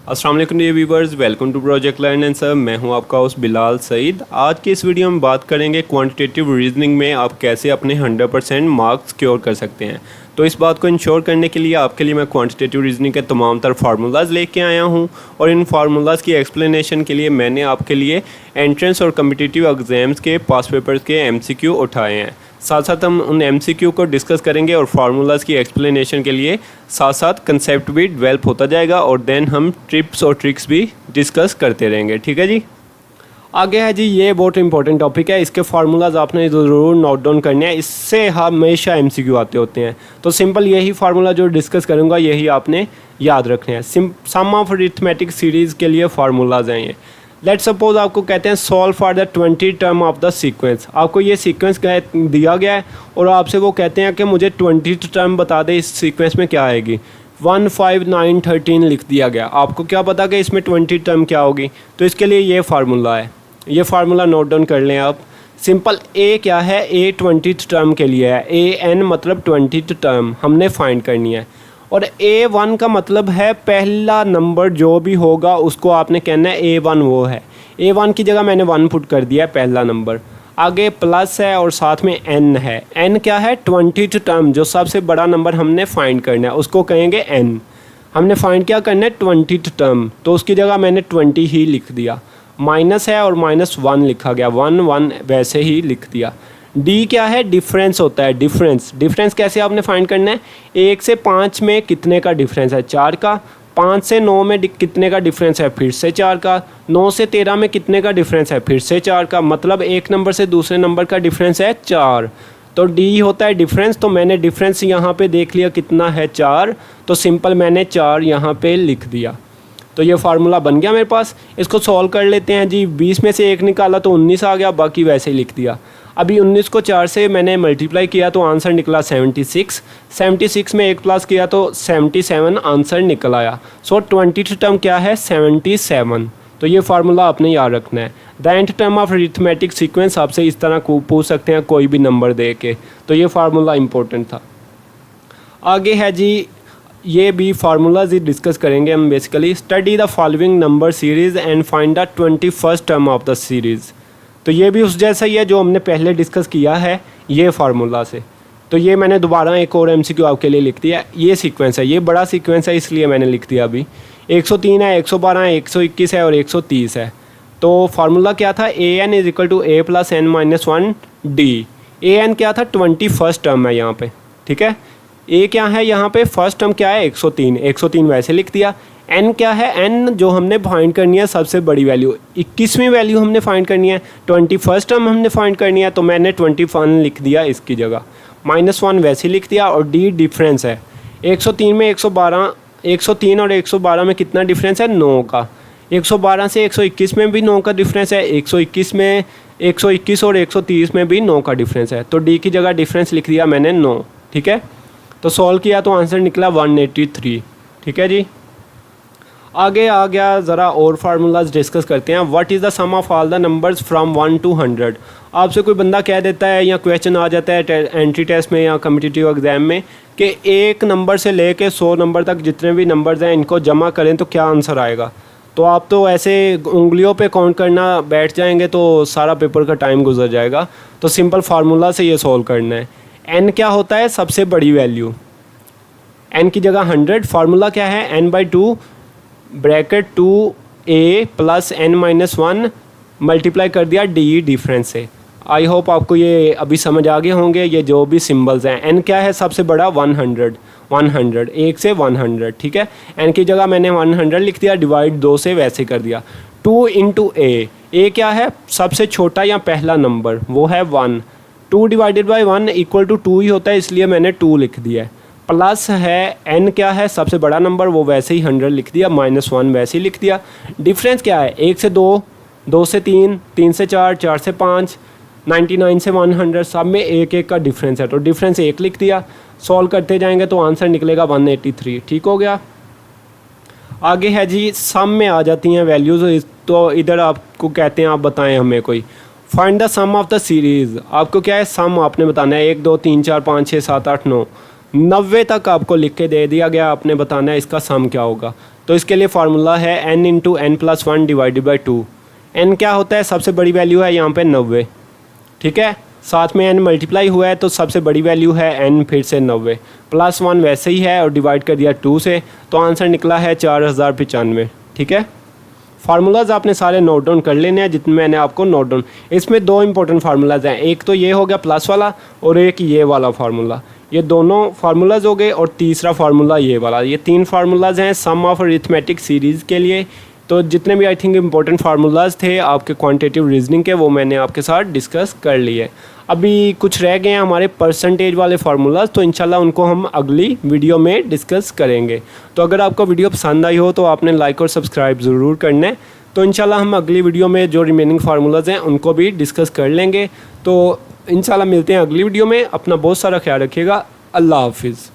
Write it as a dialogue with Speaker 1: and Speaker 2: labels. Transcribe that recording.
Speaker 1: अस्सलाम वालेकुम dear viewers, welcome to project learn and sir. मैं हूं आपका होस्ट बिलाल सईद। आज की इस वीडियो में बात करेंगे क्वांटिटेटिव रीजनिंग में आप कैसे अपने 100% मार्क्स सिक्योर कर सकते हैं। तो इस बात को इंश्योर करने के लिए आपके लिए मैं क्वांटिटेटिव रीजनिंग के तमाम तर फार्मूलाज लेके आया हूं और इन फार्मूलाज की एक्सप्लेनेशन के लिए मैंने आपके लिए एंट्रेंस और कम्पिटिटिव एग्जाम्स के पास पेपर्स के MCQ उठाए हैं। साथ साथ हम उन MCQ को डिस्कस करेंगे और फार्मूलाज की एक्सप्लेनेशन के लिए साथ साथ कंसेप्ट भी डेवलप होता जाएगा और देन हम टिप्स और ट्रिक्स भी डिस्कस करते रहेंगे। ठीक है जी। आगे है जी, ये बहुत इंपॉर्टेंट टॉपिक है, इसके फार्मूलाज आपने ज़रूर नोट डाउन करने हैं, इससे हमेशा MCQ आते होते हैं। तो सिंपल यही फार्मूला जो डिस्कस करूँगा यही आपने याद रखने हैं। सम ऑफ अरिथमेटिक सीरीज़ के लिए फार्मूलाज हैं ये। लेट सपोज आपको कहते हैं solve for the 20 term of the sequence. आपको ये सीक्वेंस दिया गया है और आपसे वो कहते हैं कि मुझे 20 टर्म बता दे इस सीक्वेंस में क्या आएगी। 1 5 9 13 लिख दिया गया। आपको क्या पता कि इसमें 20 टर्म क्या होगी, तो इसके लिए ये फार्मूला है। ये फार्मूला नोट डाउन कर लें आप। सिंपल A क्या है, A 20 टर्म के लिए है। AN मतलब 20 टर्म हमने फाइंड करनी है और A1 का मतलब है पहला नंबर जो भी होगा उसको आपने कहना है A1 वो है। A1 की जगह मैंने 1 पुट कर दिया है, पहला नंबर। आगे प्लस है और साथ में N है। N क्या है, 20 टर्म, जो सबसे बड़ा नंबर हमने फाइंड करना है उसको कहेंगे N। हमने फाइंड क्या करना है, 20 टर्म, तो उसकी जगह मैंने 20 ही लिख दिया। माइनस है और -1 लिखा गया, 1 1 वैसे ही लिख दिया। डी क्या है, डिफरेंस होता है। डिफरेंस कैसे आपने फाइंड करना है, 1 से 5 में कितने का डिफरेंस है, 4 का। 5 से 9 में कितने का डिफरेंस है, फिर से 4 का। 9 से 13 में कितने का डिफरेंस है, फिर से 4 का। मतलब एक नंबर से दूसरे नंबर का डिफरेंस है 4। तो डी होता है डिफरेंस। तो मैंने डिफरेंस यहाँ पे देख लिया कितना है, 4। तो सिंपल मैंने 4 यहाँ पे लिख दिया। तो ये फार्मूला बन गया मेरे पास। इसको सॉल्व कर लेते हैं जी। 20 में से 1 निकाला तो 19 आ गया, बाकी वैसे ही लिख दिया। अभी 19 को 4 से मैंने मल्टीप्लाई किया तो आंसर निकला 76। 76 में 1 प्लस किया तो 77 आंसर निकल आया। सो 20 टर्म क्या है, 77। तो ये फार्मूला आपने याद रखना है। The nth term of arithmetic sequence आपसे इस तरह पूछ सकते हैं कोई भी नंबर दे के, तो ये फार्मूला इंपॉर्टेंट था। आगे है जी, ये भी फार्मूलाज ही डिस्कस करेंगे हम basically. Study the following number series and find the 21st term of the series. तो ये भी उस जैसा ही है जो हमने पहले डिस्कस किया है ये फार्मूला से। तो ये मैंने दोबारा एक और MCQ आपके लिए लिख दिया। ये सीक्वेंस है, ये बड़ा सीक्वेंस है इसलिए मैंने लिख दिया। अभी 103 है, 112 है, 121 है और 130 है। तो फार्मूला क्या था, AN = A + n - 1 D। AN क्या था, 21st टर्म है यहाँ पे। ठीक है, A क्या है यहाँ पे, फर्स्ट टर्म क्या है, 103। 103 वैसे लिख दिया। N क्या है, N जो हमने फाइंड करनी है सबसे बड़ी वैल्यू, 21वीं वैल्यू हमने फाइंड करनी है। 21st टर्म हमने फाइंड करनी है तो मैंने 21 लिख दिया इसकी जगह। -1 वैसे लिख दिया और D डिफरेंस है। 103 में 112, 103 और 112 में कितना डिफरेंस है, 9 का। 112 से 121 में भी 9 का डिफरेंस है। 121 में 121 और 130 में भी 9 का डिफरेंस है। तो D की जगह डिफरेंस लिख दिया मैंने 9। ठीक है, तो सॉल्व किया तो आंसर निकला 183। ठीक है जी। आगे आ गया, ज़रा और फार्मूलाज डिस्कस करते हैं। What is the sum of all the numbers from 1 to 100। आपसे कोई बंदा कह देता है या क्वेश्चन आ जाता है एंट्री टेस्ट में या कम्पिटिटिव एग्जाम में कि एक नंबर से लेके 100 नंबर तक जितने भी नंबर्स हैं इनको जमा करें तो क्या आंसर आएगा। तो आप तो ऐसे उंगलियों पे काउंट करना बैठ जाएंगे तो सारा पेपर का टाइम गुजर जाएगा। तो सिंपल फार्मूला से ये सॉल्व करना है। N क्या होता है, सबसे बड़ी वैल्यू। N की जगह 100। फार्मूला क्या है, N/2 bracket 2A + n - 1 multiply कर दिया D डिफरेंस से। आई होप आपको ये अभी समझ आ गए होंगे ये जो भी सिंबल्स हैं। N क्या है, सबसे बड़ा, 100। 1 से 100। ठीक है, N की जगह मैंने 100 लिख दिया, डिवाइड 2 से वैसे कर दिया। 2 × A। A क्या है, सबसे छोटा या पहला नंबर, वो है 1। 2 / 1 = 2 ही होता है इसलिए मैंने 2 लिख दिया है। प्लस है N क्या है, सबसे बड़ा नंबर, वो वैसे ही 100 लिख दिया। -1 वैसे ही लिख दिया। डिफरेंस क्या है, 1 से 2, 2 से 3, 3 से 4, 4 से 5, 99 से 100, सब में 1 का डिफरेंस है तो डिफरेंस 1 लिख दिया। सॉल्व करते जाएंगे तो आंसर निकलेगा 183। ठीक हो गया। आगे है जी, सम में आ जाती हैं वैल्यूज़। तो इधर आपको कहते हैं आप बताएं हमें कोई। Find the sum of the series. आपको क्या है, सम आपने बताना है। 1 2 3 4 5 6 7 8 9 90 तक आपको लिख के दे दिया गया, आपने बताना है इसका सम क्या होगा। तो इसके लिए फार्मूला है n into n plus 1 divided by 2। n क्या होता है, सबसे बड़ी वैल्यू है यहाँ पे 90, ठीक है। साथ में n मल्टीप्लाई हुआ है तो सबसे बड़ी वैल्यू है n फिर से 90, प्लस 1 वैसे ही है और डिवाइड कर दिया 2 से, तो आंसर निकला है 4095, ठीक है। फार्मूलाज आपने सारे नोट डाउन कर लेने हैं जितने मैंने आपको नोट डाउन। इसमें दो इंपॉर्टेंट फार्मूलाज हैं, एक तो ये हो गया प्लस वाला और एक ये वाला फार्मूला, ये दोनों फार्मूलाज हो गए, और तीसरा फार्मूला ये वाला। ये 3 फार्मूलाज हैं सम ऑफ अरिथमेटिक सीरीज़ के लिए। तो जितने भी आई थिंक इंपॉर्टेंट फार्मूलाज थे आपके क्वांटिटेटिव रीजनिंग के, वो मैंने आपके साथ डिस्कस कर लिए। अभी कुछ रह गए हैं हमारे परसेंटेज वाले फार्मूलाज, तो इंशाल्लाह उनको हम अगली वीडियो में डिस्कस करेंगे। तो अगर आपको वीडियो पसंद आई हो तो आपने लाइक और सब्सक्राइब ज़रूर करना है। तो इंशाल्लाह हम अगली वीडियो में जो रिमेनिंग फार्मूलाज हैं उनको भी डिस्कस कर लेंगे। तो इंशाल्लाह मिलते हैं अगली वीडियो में। अपना बहुत सारा ख्याल रखिएगा। अल्लाह हाफिज़।